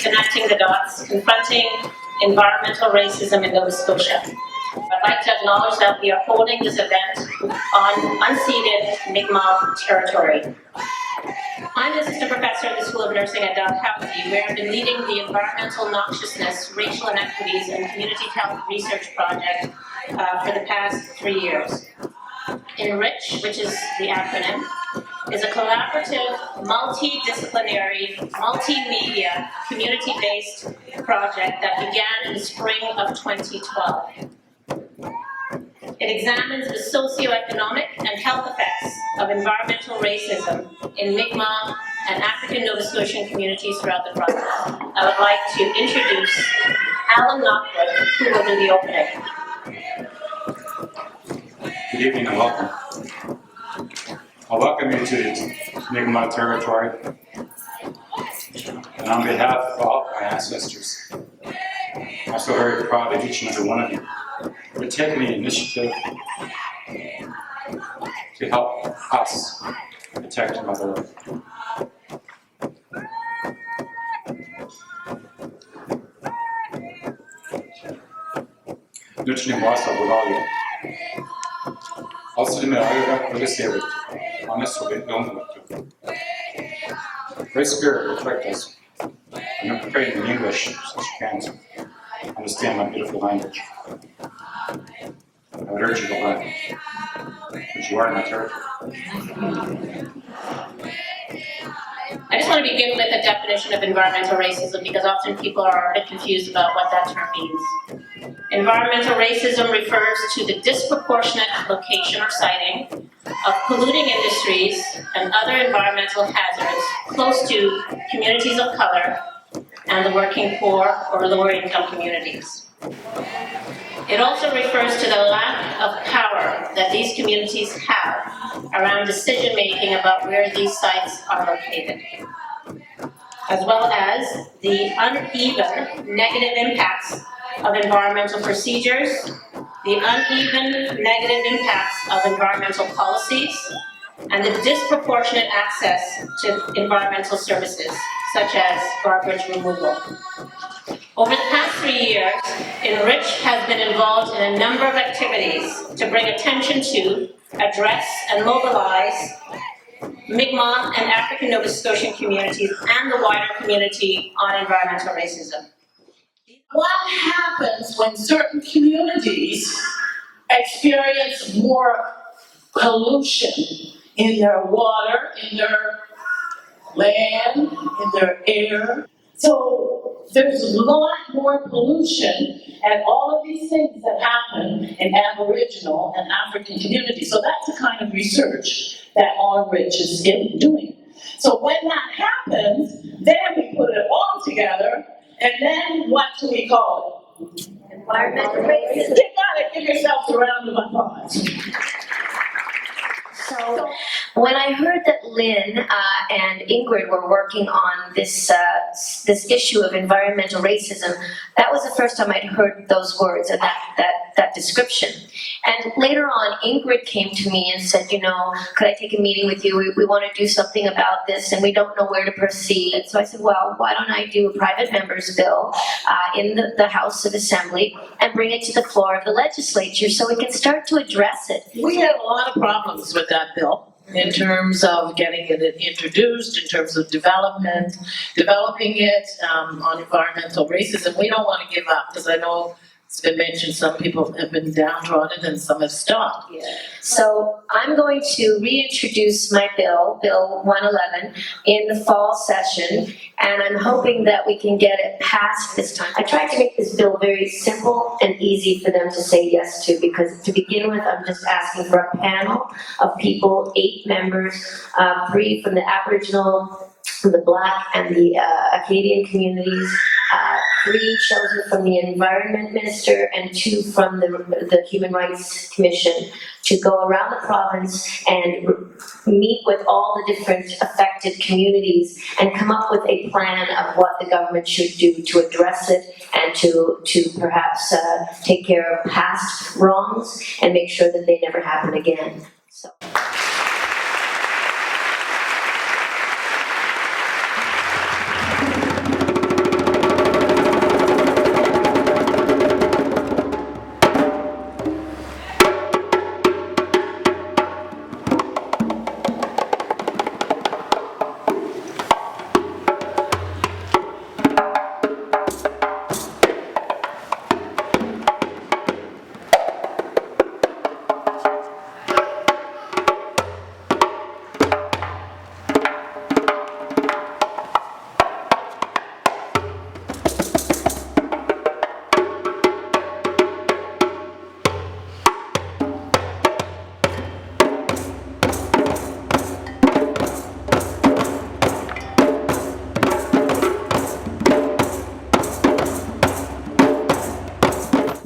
Connecting the Dots, Confronting Environmental Racism in Nova Scotia. I'd like to acknowledge that we are holding this event on unceded Mi'kmaq territory. I'm the assistant professor at the School of Nursing at Dalhousie, where I've been leading the Environmental Noxiousness, Racial Inequities, and Community Health Research Project for the past 3 years. ENRICH, which is the acronym, is a collaborative, multidisciplinary, multimedia, community-based project that began in the spring of 2012. It examines the socioeconomic and health effects of environmental racism in Mi'kmaq and African Nova Scotian communities throughout the province. I would like to introduce Alan Knockwood, who will do the opening. Good evening and welcome. I welcome you to Mi'kmaq territory, and on behalf of all my ancestors, I'm so very proud of each and every one of you for taking the initiative to help us protect Mother Earth. Nutrient was of value. Also, the honest Great Spirit will protect us. And you're praying in English so you can understand my beautiful language. I would urge you to learn, because you are in my territory. I just want to begin with a definition of environmental racism because often people are a bit confused about what that term means. Environmental racism refers to the disproportionate location or siting of polluting industries and other environmental hazards close to communities of color and the working poor or lower income communities. It also refers to the lack of power that these communities have around decision making about where these sites are located, as well as the uneven negative impacts of environmental procedures, the uneven negative impacts of environmental policies, and the disproportionate access to environmental services, such as garbage removal. Over the past 3 years, ENRICH has been involved in a number of activities to bring attention to, address, and mobilize Mi'kmaq and African Nova Scotian communities and the wider community on environmental racism. What happens when certain communities experience more pollution in their water, in their land, in their air? So there's a lot more pollution and all of these things that happen in Aboriginal and African communities. So that's the kind of research that ENRICH is doing. So when that happens, then we put it all together, and then what do we call it? Environmental racism. You gotta give yourself a round of applause. So when I heard that Lynn and Ingrid were working on this issue of environmental racism, that was the first time I'd heard those words and that description. And later on, Ingrid came to me and said, you know, could I take a meeting with you? We want to do something about this and we don't know where to proceed. So I said, well, why don't I do a private member's bill in the House of Assembly and bring it to the floor of the legislature so we can start to address it. We had a lot of problems with that bill in terms of getting it introduced, in terms of developing it on environmental racism. We don't want to give up because I know it's been mentioned some people have been downtrodden and some have stopped. Yeah. So I'm going to reintroduce my bill, Bill 111, in the fall session, and I'm hoping that we can get it passed this time. I tried to make this bill very simple and easy for them to say yes to, because to begin with, I'm just asking for a panel of people, 8 members, 3 from the Aboriginal, the Black and the Acadian communities, 3 chosen from the Environment Minister and 2 from the Human Rights Commission, to go around the province and meet with all the different affected communities and come up with a plan of what the government should do to address it and to perhaps take care of past wrongs and make sure that they never happen again. So.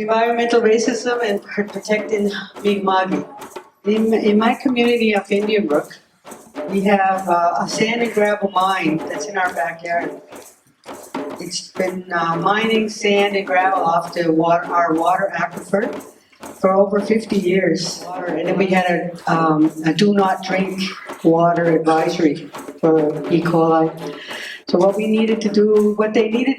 environmental racism and protecting Mi'kmaq. In my community of Indian Brook, we have a sand and gravel mine that's in our backyard. It's been mining sand and gravel off our water aquifer for over 50 years. And then we had a do not drink water advisory for E. coli. So what they needed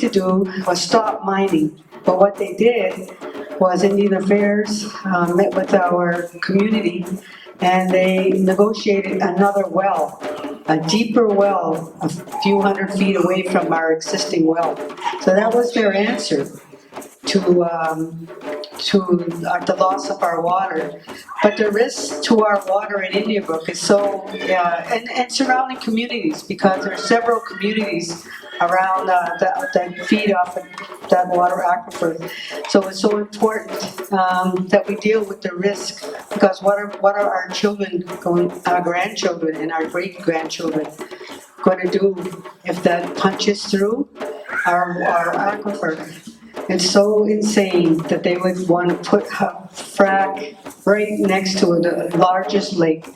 to do was stop mining. But what they did was Indian Affairs met with our community and they negotiated another well, a deeper well, a few hundred feet away from our existing well. So that was their answer to the loss of our water. But the risk to our water in Indian Brook is so, and surrounding communities, because there are several communities around that feed off of that water aquifer. So it's so important that we deal with the risk, because what are our children our grandchildren and our great grandchildren going to do if that punches through our aquifer? It's so insane that they would want to put a frack right next to the largest lake,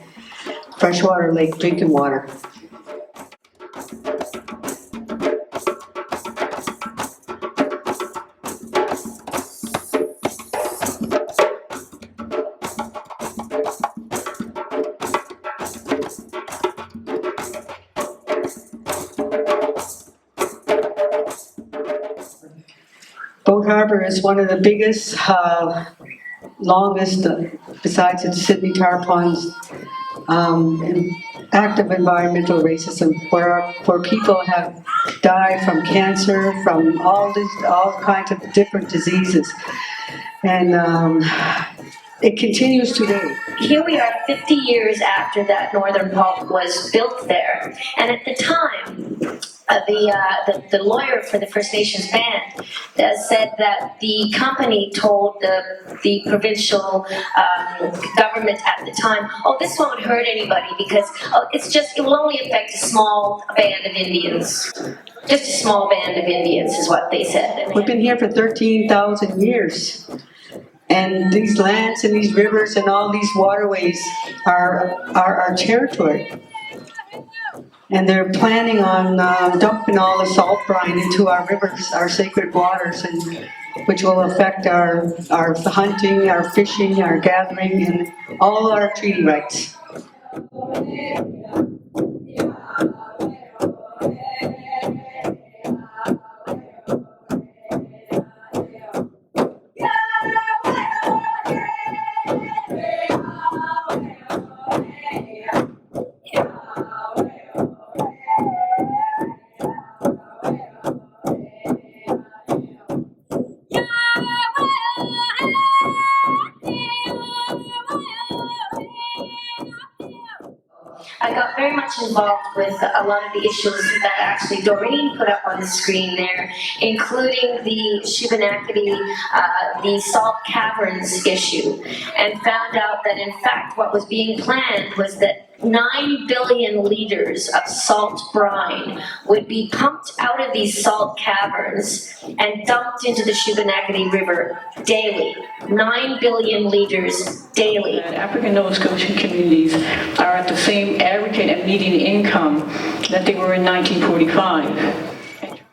freshwater lake, drinking water. Boat Harbor is one of the biggest, longest, besides the Sydney Tar Ponds, active environmental racism, where people have died from cancer, from all kinds of different diseases. And it continues today. Here we are 50 years after that northern pulp was built there, and at the time, the lawyer for the First Nations band said that the company told the provincial government at the time, oh, this won't hurt anybody because it will only affect a small band of Indians. Just a small band of Indians is what they said. We've been here for 13,000 years. And these lands and these rivers and all these waterways are our territory. And they're planning on dumping all the salt brine into our rivers, our sacred waters, and which will affect our hunting, our fishing, our gathering, and all our treaty rights. I got very much involved with a lot of the issues that actually Doreen put up on the screen there, including the Shubenacadie, the salt caverns issue, and found out that in fact what was being planned was that 9 billion liters of salt brine would be pumped out of these salt caverns and dumped into the Shubenacadie River daily. 9 billion liters daily. African Nova Scotian communities are at the same aggregate and median income that they were in 1945.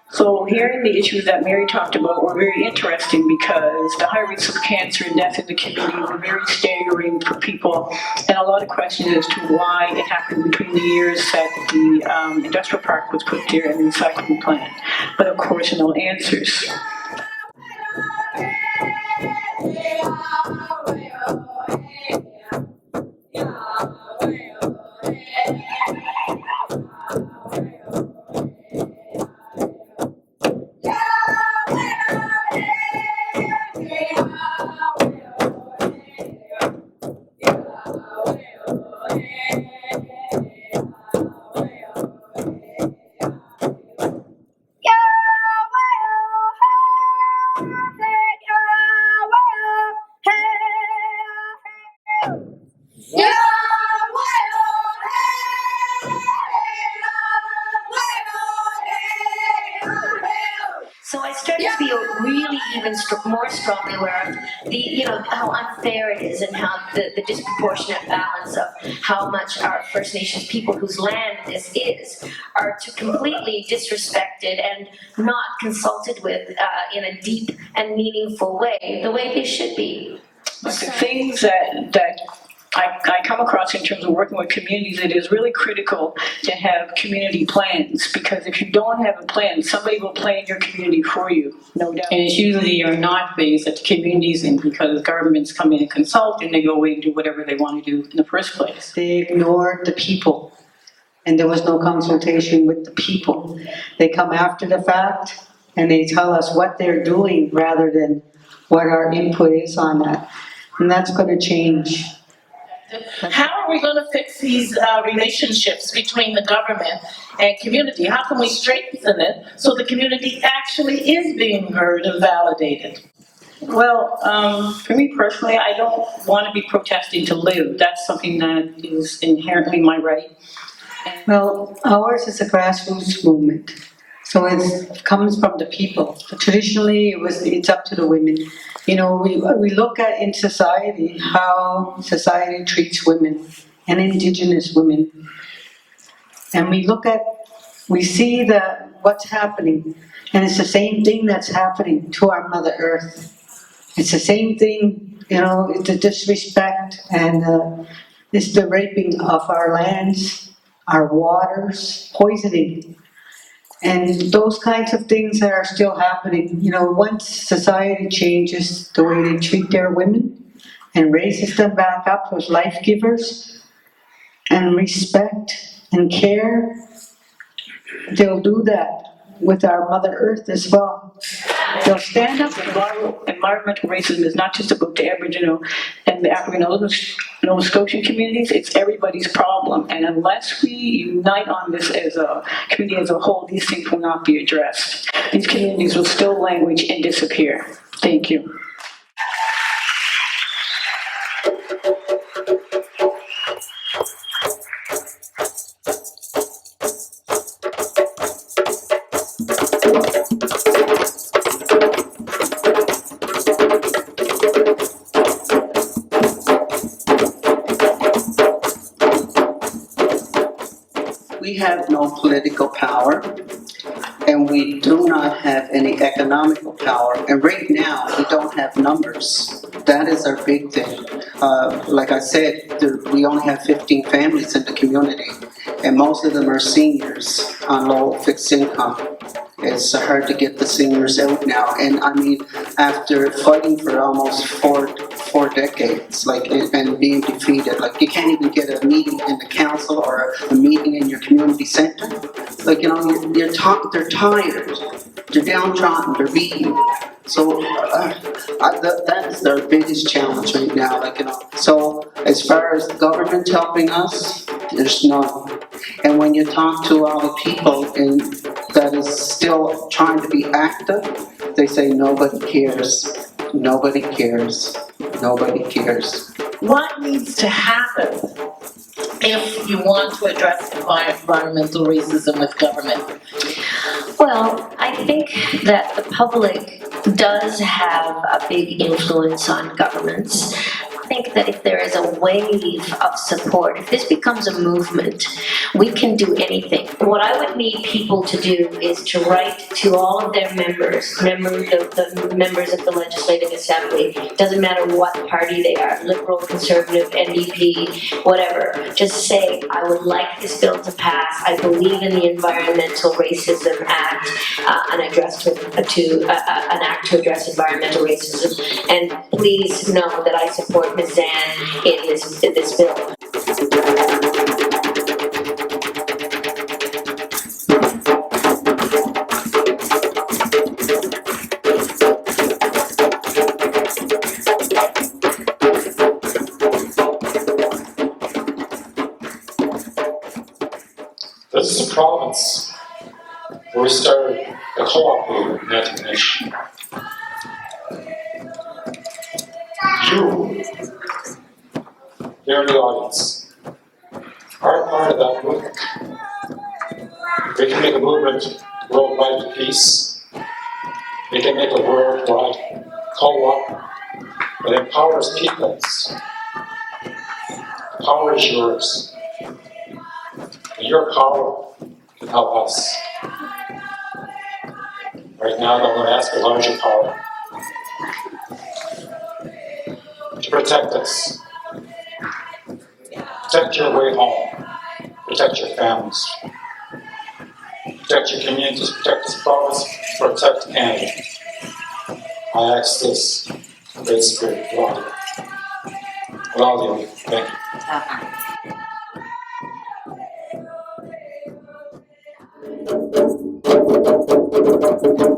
So hearing the issues that Mary talked about were very interesting because the high rates of cancer and death in the community were very staggering for people, and a lot of questions as to why it happened between the years that the industrial park was put there and the recycling plant. But of course, no answers. even more strongly aware of how unfair it is and how the disproportionate balance of how much our First Nations people whose land this is are completely disrespected and not consulted with in a deep and meaningful way, the way they should be. The things that I come across in terms of working with communities, it is really critical to have community plans, because if you don't have a plan, somebody will plan your community for you, no doubt. And it's usually your not phase that the communities in, because governments come in and consult and they go away and do whatever they want to do in the first place. They ignored the people, and there was no consultation with the people. They come after the fact, and they tell us what they're doing rather than what our input is on that. And that's going to change. How are we going to fix these relationships between the government and community? How can we strengthen it so the community actually is being heard and validated? Well, for me personally, I don't want to be protesting to live. That's something that is inherently my right. Well, ours is a grassroots movement, so it comes from the people. Traditionally, it's up to the women. You know, we look at in society how society treats women and Indigenous women, and we see that what's happening, and it's the same thing that's happening to our Mother Earth. It's the same thing, you know, the disrespect and it's the raping of our lands, our waters, poisoning. And those kinds of things that are still happening, you know, once society changes the way they treat their women and raises them back up as life givers and respect and care, they'll do that with our Mother Earth as well. They'll stand up. Environmental racism is not just about the Aboriginal and the African Nova Scotian communities, it's everybody's problem. And unless we unite on this as a community as a whole, these things will not be addressed. These communities will still languish and disappear. Thank you. We have no political power, and we do not have any economical power. And right now, we don't have numbers. That is our big thing. Like I said, we only have 15 families in the community, and most of them are seniors on low fixed income. It's hard to get the seniors out now. And I mean, after fighting for almost four decades, and being defeated, you can't even get a meeting in the council or a meeting in your community center. They're tired. They're downtrodden. They're beaten. So that is their biggest challenge right now. So as far as the government helping us, there's none. And when you talk to all the people that is still trying to be active, they say nobody cares. Nobody cares. Nobody cares. What needs to happen if you want to address environmental racism with government? Well, I think that the public does have a big influence on governments. I think that if there is a wave of support, if this becomes a movement, we can do anything. What I would need people to do is to write to all of their members, the members of the Legislative Assembly, doesn't matter what party they are, Liberal, Conservative, NDP, whatever. Just say, I would like this bill to pass. I believe in the Environmental Racism Act, an act to address environmental racism. And please know that I support Ms. Zan in this bill. This is a province where we started a co-op movement in 1990. You, there in the audience, are part of that movement. We can make a movement worldwide for peace. We can make a worldwide co-op that empowers peoples. Power is yours. And your power can help us. Right now, I'm going to ask a larger power to protect us. Protect your way home. Protect your families. Protect your communities. Protect this province. Protect Canada. I ask this, Great Spirit, Lord. With all of you, thank you.